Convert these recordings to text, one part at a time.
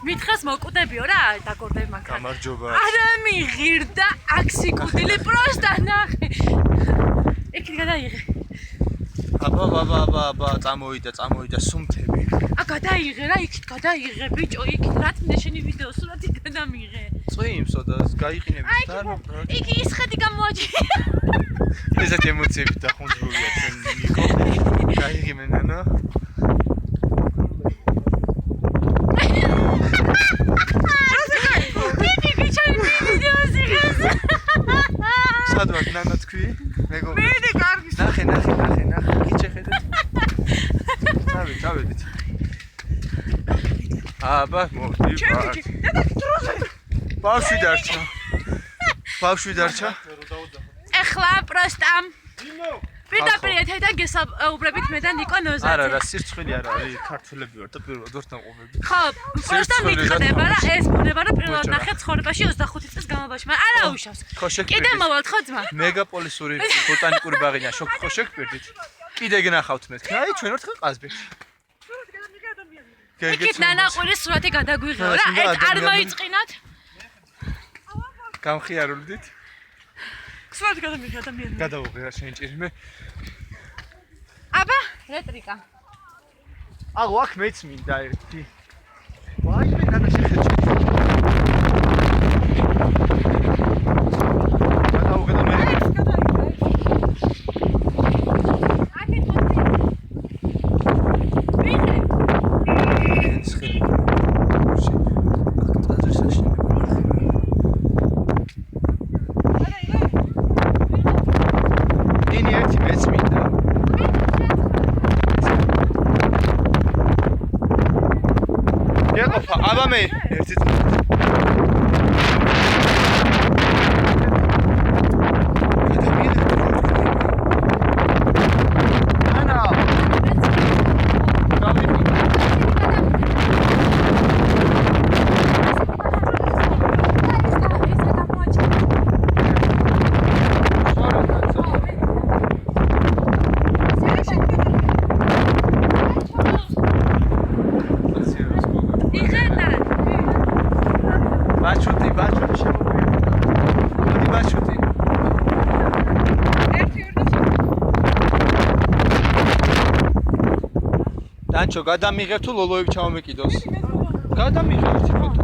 მითხრას მოკუდებიო რა დაგორდები მანქანა. გამარჯობა. არა მიღირდა აქსიკუდილი პროსტა ნახე. იქით გადაიღე. აბა, წამოვიდა სუმთები. გადაიღე რა, იქით გადაიღე ბიჭო, იქით რაც მინდა შენი ვიდეო სურათი გადამიღე. წვიმსო და გაიყინებს და იქ ისხეთი გამოაჩინა. ესეთი ემოციები დახუნძრულია ჩვენ ნიკო. გაიღიმე ნანა. სად ვარ ნანა თქვი? მეგობრებო. მე კარგი. ნახე. გიჩეხედეთ. წავედით. აბა, მოდი. ბავშვი დარჩა. ეხლა პროსტამ. პირდაპირ ეთერიდან გესაუბრებით მე და ნიკო ნოზაძე. არა, სირცხვილი არა, ქართველები ვარ და პირველად ვარ დამყობები. ხო, პროსტამ მითხრდება რა, ეს ბუნება რა პირველად ნახე ცხოვრებაში 25 წლის განმავლობაში. არა უშავს. კიდე მოვალთ ხო ძმა? მეგაპოლისური ბოტანიკური ბაღია, ხო შეგპირდით? კიდე გნახავთ მეთქი. აი, ჩვენ ვართ ყაზბეგში. იქით ნანაყვირის სურათი გადაგვიღეო რა, ეს არ მოიწყინოთ. გამხიარულდით? სურათი გადამიღე ადამიანი. გადავუღე რა შენ ჭირიმე. აბა, რეტრიკა. აღო აქ მეც მინდა ერთი. ვაი, მე გადაშეხედე. გადავუღე და მე. აბა მე ერთი დანჩო გადამიღებ თუ ლოლოები ჩავმეკიდოს. გადამიღებ ერთი ფოტო.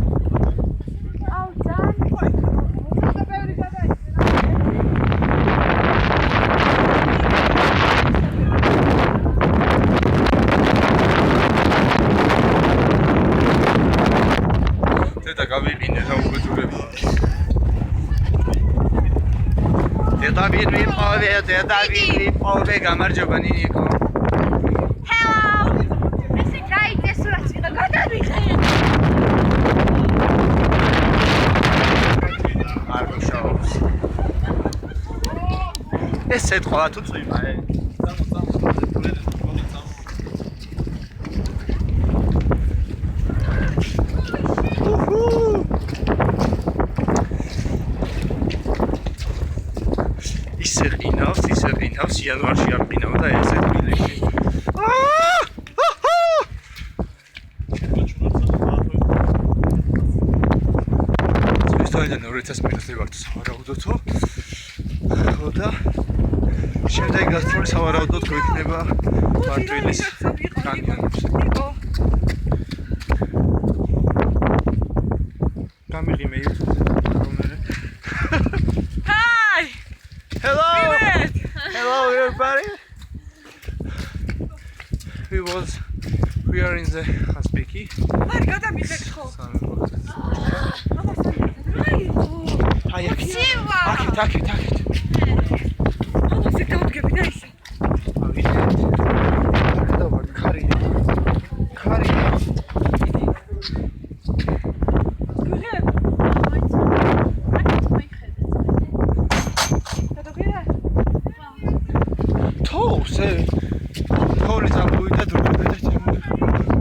აუ ძალიან. დედა გავიყინე რა უბედურება. დედა ვიმყავე გამარჯობა ნინიკო. ეს ეთქვა თუ წვიმა ისე ყინავს იანვარში არ ყინავდა ესეთ მილეში ზუსტად 2000 მეტრზე ვარ სავარაუდოთო და შემდეგ გასწრული სავარაუდოდ გვექნება მარტვილის კანიონებში. გამიღიმე YouTube-ზე. Hi! Hello! Hello everybody! We are in the Hazbeki. არ გადამიღეთ ხო? აი, აქეთ.